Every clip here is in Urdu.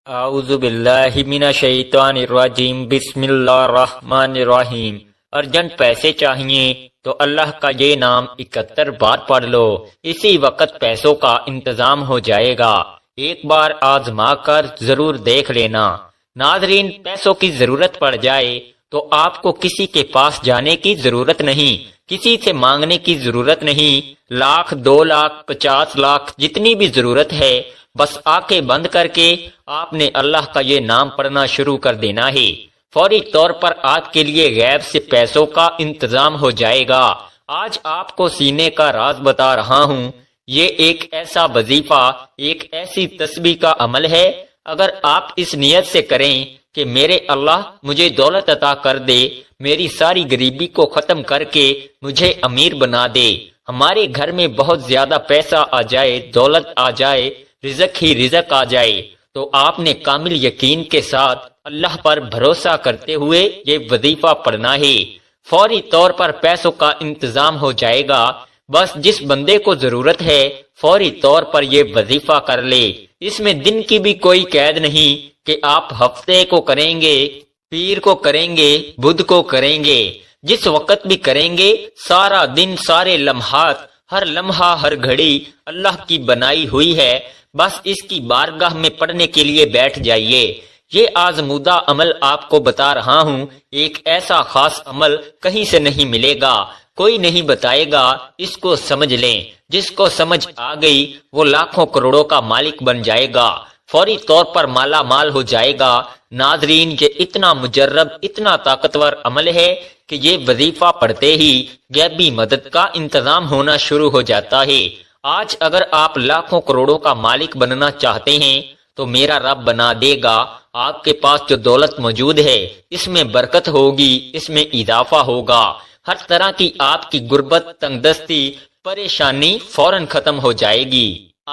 اعوذ باللہ من الشیطان الرجیم بسم اللہ الرحمن الرحیم۔ ارجنٹ پیسے چاہیے تو اللہ کا یہ نام 71 بار پڑھ لو، اسی وقت پیسوں کا انتظام ہو جائے گا۔ ایک بار آزما کر ضرور دیکھ لینا۔ ناظرین، پیسوں کی ضرورت پڑ جائے تو آپ کو کسی کے پاس جانے کی ضرورت نہیں، کسی سے مانگنے کی ضرورت نہیں۔ 1,00,000 2,00,000 50 لاکھ جتنی بھی ضرورت ہے، بس آنکھیں بند کر کے آپ نے اللہ کا یہ نام پڑھنا شروع کر دینا ہے۔ فوری طور پر آپ کے لیے غیب سے پیسوں کا انتظام ہو جائے گا۔ آج آپ کو سینے کا راز بتا رہا ہوں۔ یہ ایک ایسا وظیفہ، ایک ایسی تسبیح کا عمل ہے، اگر آپ اس نیت سے کریں کہ میرے اللہ مجھے دولت عطا کر دے، میری ساری غریبی کو ختم کر کے مجھے امیر بنا دے، ہمارے گھر میں بہت زیادہ پیسہ آ جائے، دولت آ جائے، رزق ہی رزق آ جائے، تو آپ نے کامل یقین کے ساتھ اللہ پر بھروسہ کرتے ہوئے یہ وظیفہ پڑھنا ہے۔ فوری طور پر پیسوں کا انتظام ہو جائے گا۔ بس جس بندے کو ضرورت ہے فوری طور پر یہ وظیفہ کر لے۔ اس میں دن کی بھی کوئی قید نہیں کہ آپ ہفتے کو کریں گے، پیر کو کریں گے، بدھ کو کریں گے، جس وقت بھی کریں گے، سارا دن، سارے لمحات، ہر لمحہ، ہر گھڑی اللہ کی بنائی ہوئی ہے۔ بس اس کی بارگاہ میں پڑھنے کے لیے بیٹھ جائیے۔ یہ آزمودہ عمل آپ کو بتا رہا ہوں، ایک ایسا خاص عمل کہیں سے نہیں ملے گا، کوئی نہیں بتائے گا، اس کو سمجھ لیں۔ جس کو سمجھ آ گئی وہ لاکھوں کروڑوں کا مالک بن جائے گا، فوری طور پر مالا مال ہو جائے گا۔ ناظرین، یہ اتنا مجرب، اتنا طاقتور عمل ہے کہ یہ وظیفہ پڑھتے ہی غیبی مدد کا انتظام ہونا شروع ہو جاتا ہے۔ آج اگر آپ لاکھوں کروڑوں کا مالک بننا چاہتے ہیں تو میرا رب بنا دے گا۔ آپ کے پاس جو دولت موجود ہے اس میں برکت ہوگی، اس میں اضافہ ہوگا۔ ہر طرح کی آپ کی غربت، تنگ دستی، پریشانی فوراً ختم ہو جائے گی۔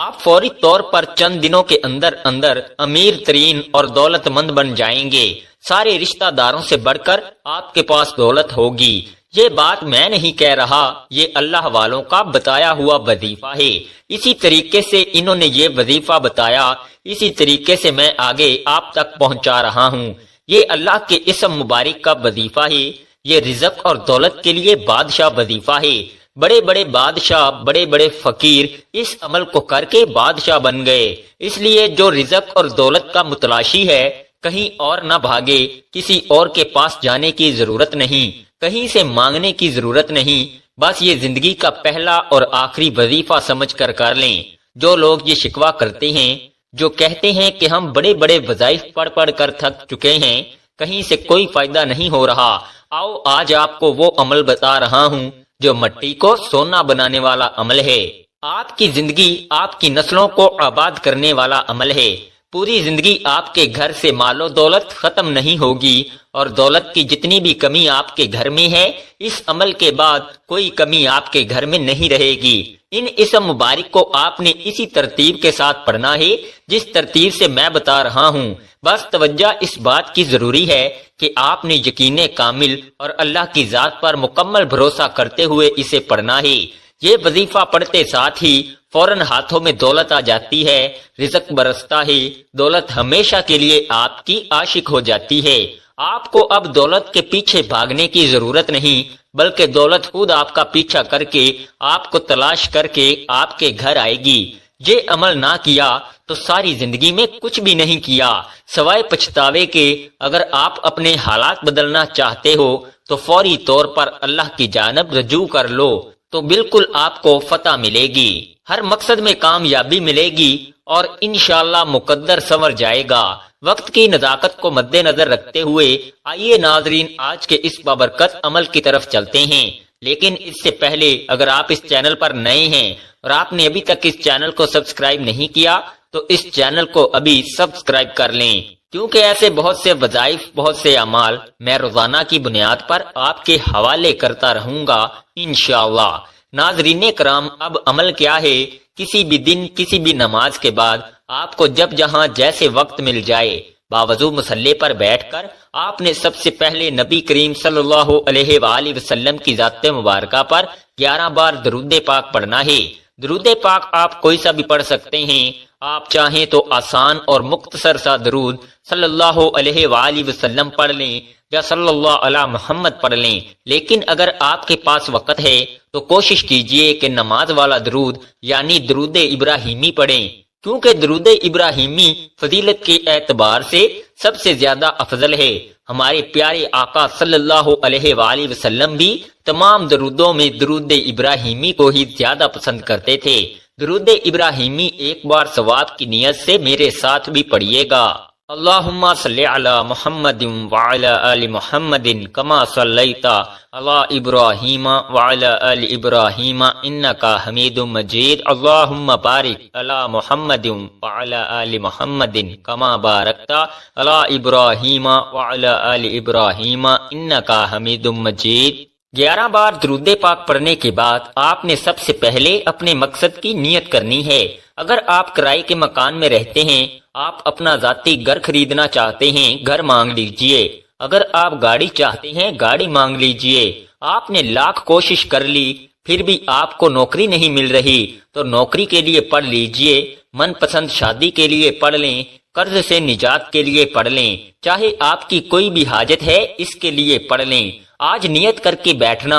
آپ فوری طور پر چند دنوں کے اندر اندر امیر ترین اور دولت مند بن جائیں گے۔ سارے رشتہ داروں سے بڑھ کر آپ کے پاس دولت ہوگی۔ یہ بات میں نہیں کہہ رہا، یہ اللہ والوں کا بتایا ہوا وظیفہ ہے۔ اسی طریقے سے انہوں نے یہ وظیفہ بتایا، اسی طریقے سے میں آگے آپ تک پہنچا رہا ہوں۔ یہ اللہ کے اسم مبارک کا وظیفہ ہے۔ یہ رزق اور دولت کے لیے بادشاہ وظیفہ ہے۔ بڑے بڑے بادشاہ، بڑے بڑے فقیر اس عمل کو کر کے بادشاہ بن گئے۔ اس لیے جو رزق اور دولت کا متلاشی ہے، کہیں اور نہ بھاگے، کسی اور کے پاس جانے کی ضرورت نہیں، کہیں سے مانگنے کی ضرورت نہیں، بس یہ زندگی کا پہلا اور آخری وظیفہ سمجھ کر لیں۔ جو لوگ یہ شکوہ کرتے ہیں، جو کہتے ہیں کہ ہم بڑے بڑے وظائف پڑھ پڑھ کر تھک چکے ہیں، کہیں سے کوئی فائدہ نہیں ہو رہا، آؤ آج آپ کو وہ عمل بتا رہا ہوں جو مٹی کو سونا بنانے والا عمل ہے۔ آپ کی زندگی آپ کی نسلوں کو آباد کرنے والا عمل ہے۔ پوری زندگی آپ کے گھر سے مال و دولت ختم نہیں ہوگی، اور دولت کی جتنی بھی کمی آپ کے گھر میں ہے، اس عمل کے بعد کوئی کمی آپ کے گھر میں نہیں رہے گی۔ ان اسم مبارک کو آپ نے اسی ترتیب کے ساتھ پڑھنا ہے جس ترتیب سے میں بتا رہا ہوں۔ بس توجہ اس بات کی ضروری ہے کہ آپ نے یقین کامل اور اللہ کی ذات پر مکمل بھروسہ کرتے ہوئے اسے پڑھنا ہے۔ یہ وظیفہ پڑھتے ساتھ ہی فوراً ہاتھوں میں دولت آ جاتی ہے، رزق برستا ہے، دولت ہمیشہ کے لیے آپ کی عاشق ہو جاتی ہے۔ آپ کو اب دولت کے پیچھے بھاگنے کی ضرورت نہیں، بلکہ دولت خود آپ کا پیچھا کر کے، آپ کو تلاش کر کے آپ کے گھر آئے گی۔ یہ عمل نہ کیا تو ساری زندگی میں کچھ بھی نہیں کیا، سوائے پچھتاوے کے۔ اگر آپ اپنے حالات بدلنا چاہتے ہو تو فوری طور پر اللہ کی جانب رجوع کر لو، تو بالکل آپ کو فتح ملے گی، ہر مقصد میں کامیابی ملے گی، اور انشاءاللہ مقدر سنور جائے گا۔ وقت کی نزاکت کو مد نظر رکھتے ہوئے آئیے ناظرین آج کے اس بابرکت عمل کی طرف چلتے ہیں۔ لیکن اس سے پہلے اگر آپ اس چینل پر نئے ہیں اور آپ نے ابھی تک اس چینل کو سبسکرائب نہیں کیا تو اس چینل کو ابھی سبسکرائب کر لیں، کیونکہ ایسے بہت سے وظائف، بہت سے اعمال میں روزانہ کی بنیاد پر آپ کے حوالے کرتا رہوں گا انشاءاللہ۔ ناظرین کرام، اب عمل کیا ہے؟ کسی بھی دن، کسی بھی نماز کے بعد آپ کو جب جہاں جیسے وقت مل جائے، باوضو مصلی پر بیٹھ کر آپ نے سب سے پہلے نبی کریم صلی اللہ علیہ وآلہ وسلم کی ذات مبارکہ پر 11 بار درود پاک پڑھنا ہے۔ درود پاک آپ کوئی سا بھی پڑھ سکتے ہیں۔ آپ چاہیں تو آسان اور مختصر سا درود صلی اللہ علیہ وآلہ وسلم پڑھ لیں یا صلی اللہ علی محمد پڑھ لیں، لیکن اگر آپ کے پاس وقت ہے تو کوشش کیجئے کہ نماز والا درود یعنی درود ابراہیمی پڑھیں، کیونکہ درود ابراہیمی فضیلت کے اعتبار سے سب سے زیادہ افضل ہے۔ ہمارے پیارے آقا صلی اللہ علیہ وآلہ وسلم بھی تمام درودوں میں درود ابراہیمی کو ہی زیادہ پسند کرتے تھے۔ درود ابراہیمی ایک بار ثواب کی نیت سے میرے ساتھ بھی پڑھیے گا۔ اللہم صلی علی محمد وعلی آل محمد کما صلیت علی ابراہیم وعلی آل ابراہیم انکا حمید مجید۔ اللہم بارک علی محمد وعلی آل محمد کما بارکت علی ابراہیم وعلی آل ابراہیم انکا حمید مجید۔ 11 بار درود پاک پڑھنے کے بعد آپ نے سب سے پہلے اپنے مقصد کی نیت کرنی ہے۔ اگر آپ کرائے کے مکان میں رہتے ہیں، آپ اپنا ذاتی گھر خریدنا چاہتے ہیں، گھر مانگ لیجئے۔ اگر آپ گاڑی چاہتے ہیں، گاڑی مانگ لیجئے۔ آپ نے لاکھ کوشش کر لی پھر بھی آپ کو نوکری نہیں مل رہی تو نوکری کے لیے پڑھ لیجئے۔ من پسند شادی کے لیے پڑھ لیں، قرض سے نجات کے لیے پڑھ لیں، چاہے آپ کی کوئی بھی حاجت ہے اس کے لیے پڑھ لیں۔ آج نیت کر کے بیٹھنا،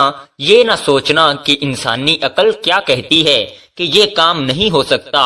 یہ نہ سوچنا کہ انسانی عقل کیا کہتی ہے کہ یہ کام نہیں ہو سکتا۔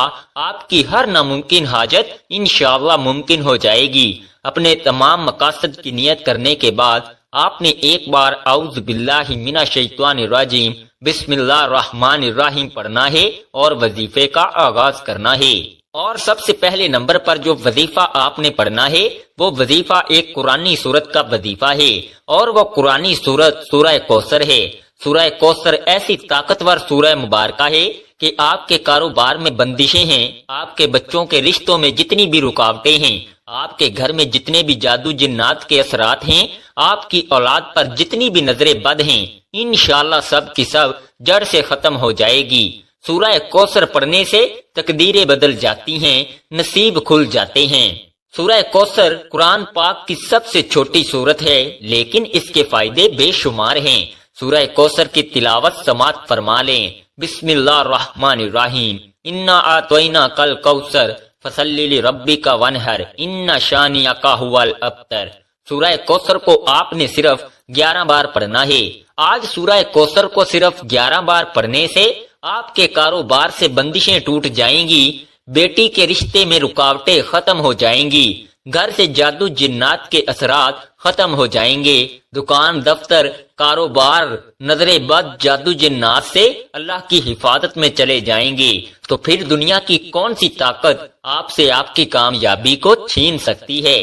آپ کی ہر ناممکن حاجت انشاءاللہ ممکن ہو جائے گی۔ اپنے تمام مقاصد کی نیت کرنے کے بعد آپ نے ایک بار اعوذ باللہ من الشیطان الرجیم بسم اللہ الرحمن الرحیم پڑھنا ہے اور وظیفے کا آغاز کرنا ہے۔ اور سب سے پہلے نمبر پر جو وظیفہ آپ نے پڑھنا ہے وہ وظیفہ ایک قرآنی سورت کا وظیفہ ہے، اور وہ قرآنی سورت سورہ کوثر ہے۔ سورہ کوثر ایسی طاقتور سورہ مبارکہ ہے کہ آپ کے کاروبار میں بندشیں ہیں، آپ کے بچوں کے رشتوں میں جتنی بھی رکاوٹیں ہیں، آپ کے گھر میں جتنے بھی جادو جنات کے اثرات ہیں، آپ کی اولاد پر جتنی بھی نظریں بد ہیں، انشاءاللہ سب کی سب جڑ سے ختم ہو جائے گی۔ سورہ کوثر پڑھنے سے تقدیریں بدل جاتی ہیں، نصیب کھل جاتے ہیں۔ سورہ کوثر قرآن پاک کی سب سے چھوٹی سورت ہے، لیکن اس کے فائدے بے شمار ہیں۔ سورہ کوثر کی تلاوت سماعت فرما لیں۔ بسم اللہ الرحمن الرحیم انا اعطیناک الکوثر فصلی لربک وانحر ان شانئک ھو الابتر۔ سورہ کوثر کو آپ نے صرف 11 بار پڑھنا ہے۔ آج سورہ کوثر کو صرف 11 بار پڑھنے سے آپ کے کاروبار سے بندشیں ٹوٹ جائیں گی، بیٹی کے رشتے میں رکاوٹیں ختم ہو جائیں گی، گھر سے جادو جنات کے اثرات ختم ہو جائیں گے، دکان دفتر کاروبار نظر بد جادو جنات سے اللہ کی حفاظت میں چلے جائیں گے۔ تو پھر دنیا کی کون سی طاقت آپ سے آپ کی کامیابی کو چھین سکتی ہے؟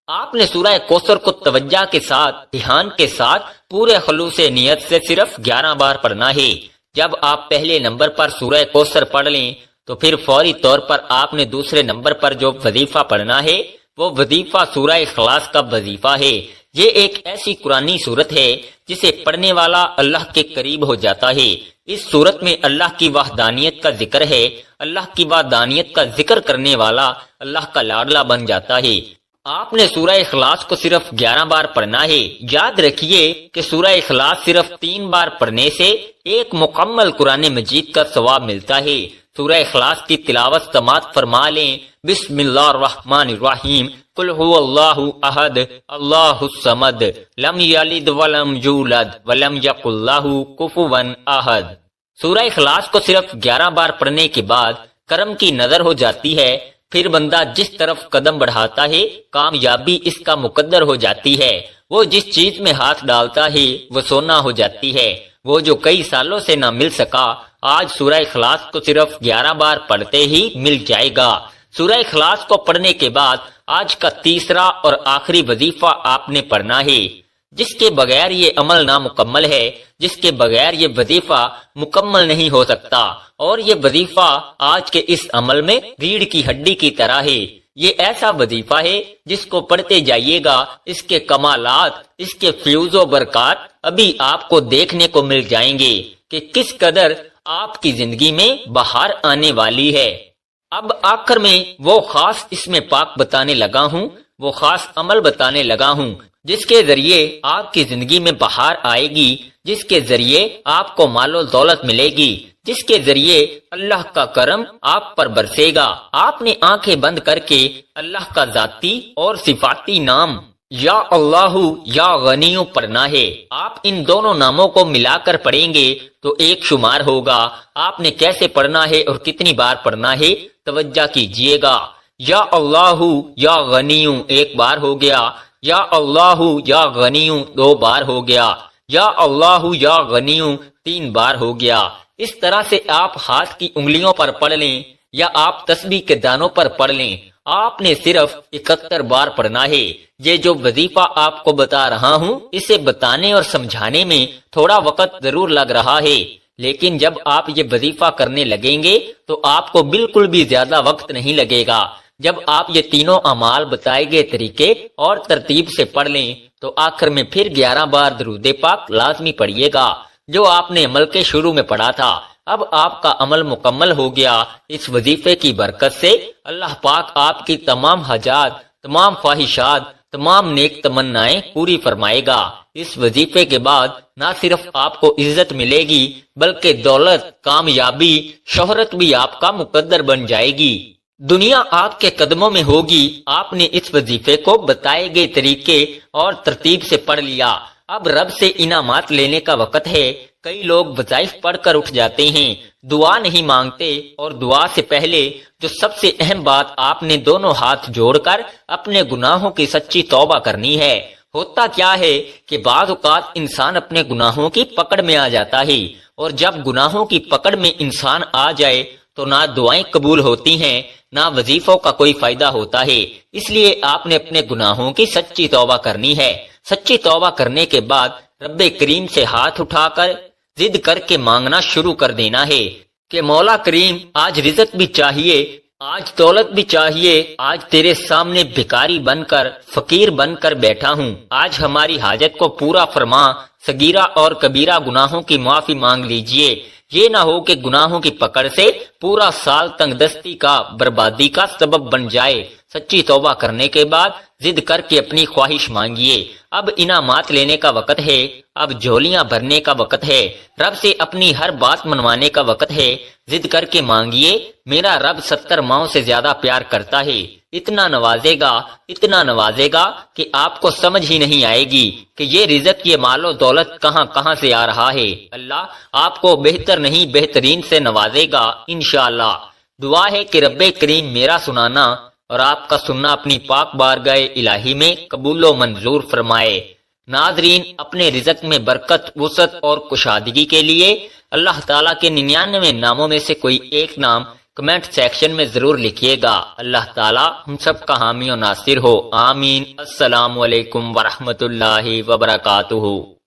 آپ نے سورہ کوثر کو توجہ کے ساتھ، دھیان کے ساتھ، پورے خلوص نیت سے صرف 11 بار پڑھنا ہے۔ جب آپ پہلے نمبر پر سورہ کوثر پڑھ لیں تو پھر فوری طور پر آپ نے دوسرے نمبر پر جو وظیفہ پڑھنا ہے وہ وظیفہ سورہ اخلاص کا وظیفہ ہے۔ یہ ایک ایسی قرآنی سورت ہے جسے پڑھنے والا اللہ کے قریب ہو جاتا ہے۔ اس سورت میں اللہ کی وحدانیت کا ذکر ہے۔ اللہ کی وحدانیت کا ذکر کرنے والا اللہ کا لاڈلا بن جاتا ہے۔ آپ نے سورہ اخلاص کو صرف 11 بار پڑھنا ہے۔ یاد رکھیے کہ سورہ اخلاص صرف 3 بار پڑھنے سے ایک مکمل قرآن مجید کا ثواب ملتا ہے۔ سورہ اخلاص کی تلاوت سماعت فرما لیں۔ بسم اللہ الرحمن الرحیم قل هو اللہ احد اللہ الصمد لم یلد ولم یولد ولم یکن لہ کفوا احد۔ سورہ اخلاص کو صرف 11 بار پڑھنے کے بعد کرم کی نظر ہو جاتی ہے۔ پھر بندہ جس طرف قدم بڑھاتا ہے کامیابی اس کا مقدر ہو جاتی ہے۔ وہ جس چیز میں ہاتھ ڈالتا ہے وہ سونا ہو جاتی ہے۔ وہ جو کئی سالوں سے نہ مل سکا آج سورہ اخلاص کو صرف 11 بار پڑھتے ہی مل جائے گا۔ سورہ اخلاص کو پڑھنے کے بعد آج کا تیسرا اور آخری وظیفہ آپ نے پڑھنا ہے۔ جس کے بغیر یہ عمل نامکمل ہے، جس کے بغیر یہ وظیفہ مکمل نہیں ہو سکتا، اور یہ وظیفہ آج کے اس عمل میں ریڑھ کی ہڈی کی طرح ہے۔ یہ ایسا وظیفہ ہے جس کو پڑھتے جائیے گا، اس کے کمالات، اس کے فیوز و برکات ابھی آپ کو دیکھنے کو مل جائیں گے کہ کس قدر آپ کی زندگی میں بہار آنے والی ہے۔ اب آخر میں وہ خاص اسم پاک بتانے لگا ہوں، وہ خاص عمل بتانے لگا ہوں جس کے ذریعے آپ کی زندگی میں بہار آئے گی، جس کے ذریعے آپ کو مال و دولت ملے گی، جس کے ذریعے اللہ کا کرم آپ پر برسے گا۔ آپ نے آنکھیں بند کر کے اللہ کا ذاتی اور صفاتی نام یا اللہ یا غنیوں پڑھنا ہے۔ آپ ان دونوں ناموں کو ملا کر پڑھیں گے تو ایک شمار ہوگا۔ آپ نے کیسے پڑھنا ہے اور کتنی بار پڑھنا ہے توجہ کیجئے گا۔ یا اللہ یا غنیوں ایک بار ہو گیا، یا اللہ یا غنیوں دو بار ہو گیا، یا اللہ یا غنیوں تین بار ہو گیا۔ اس طرح سے آپ ہاتھ کی انگلیوں پر پڑھ لیں یا آپ تسبیح کے دانوں پر پڑھ لیں۔ آپ نے صرف 71 بار پڑھنا ہے۔ یہ جو وظیفہ آپ کو بتا رہا ہوں اسے بتانے اور سمجھانے میں تھوڑا وقت ضرور لگ رہا ہے، لیکن جب آپ یہ وظیفہ کرنے لگیں گے تو آپ کو بالکل بھی زیادہ وقت نہیں لگے گا۔ جب آپ یہ تینوں اعمال بتائے گئے طریقے اور ترتیب سے پڑھ لیں تو آخر میں پھر 11 بار درود پاک لازمی پڑھیے گا جو آپ نے عمل کے شروع میں پڑھا تھا۔ اب آپ کا عمل مکمل ہو گیا۔ اس وظیفے کی برکت سے اللہ پاک آپ کی تمام حاجات، تمام خواہشات، تمام نیک تمنائیں پوری فرمائے گا۔ اس وظیفے کے بعد نہ صرف آپ کو عزت ملے گی بلکہ دولت، کامیابی، شہرت بھی آپ کا مقدر بن جائے گی۔ دنیا آپ کے قدموں میں ہوگی۔ آپ نے اس وظیفے کو بتائے گئے طریقے اور ترتیب سے پڑھ لیا۔ اب رب سے انعامات لینے کا وقت ہے۔ کئی لوگ وظائف پڑھ کر اٹھ جاتے ہیں، دعا نہیں مانگتے، اور دعا سے پہلے جو سب سے اہم بات آپ نے دونوں ہاتھ جوڑ کر اپنے گناہوں کی سچی توبہ کرنی ہے۔ ہوتا کیا ہے کہ بعض اوقات انسان اپنے گناہوں کی پکڑ میں آ جاتا ہے، اور جب گناہوں کی پکڑ میں انسان آ جائے تو نہ دعائیں قبول ہوتی ہیں نہ وظیفوں کا کوئی فائدہ ہوتا ہے۔ اس لیے آپ نے اپنے گناہوں کی سچی توبہ کرنی ہے۔ سچی توبہ کرنے کے بعد رب کریم سے ہاتھ اٹھا کر ضد کر کے مانگنا شروع کر دینا ہے کہ مولا کریم آج رزق بھی چاہیے، آج دولت بھی چاہیے، آج تیرے سامنے بھکاری بن کر، فقیر بن کر بیٹھا ہوں، آج ہماری حاجت کو پورا فرما، صغیرہ اور کبیرہ گناہوں کی معافی مانگ لیجئے۔ یہ نہ ہو کہ گناہوں کی پکڑ سے پورا سال تنگ دستی کا، بربادی کا سبب بن جائے۔ سچی توبہ کرنے کے بعد ضد کر کے اپنی خواہش مانگیے۔ اب انعامات لینے کا وقت ہے، اب جھولیاں بھرنے کا وقت ہے، رب سے اپنی ہر بات منوانے کا وقت ہے۔ ضد کر کے مانگیے، میرا رب 70 ماؤں سے زیادہ پیار کرتا ہے، اتنا نوازے گا کہ آپ کو سمجھ ہی نہیں آئے گی کہ یہ رزق، یہ مال و دولت کہاں سے آ رہا ہے۔ اللہ آپ کو بہتر نہیں بہترین سے نوازے گا انشاءاللہ۔ دعا ہے کہ رب کریم میرا سنانا اور آپ کا سننا اپنی پاک بارگاہ الہی میں قبول و منظور فرمائے۔ ناظرین، اپنے رزق میں برکت، وسعت اور کشادگی کے لیے اللہ تعالیٰ کے 99 ناموں میں سے کوئی ایک نام کمنٹ سیکشن میں ضرور لکھیے گا۔ اللہ تعالیٰ ہم سب کا حامی و ناصر ہو، آمین۔ السلام علیکم ورحمۃ اللہ وبرکاتہ۔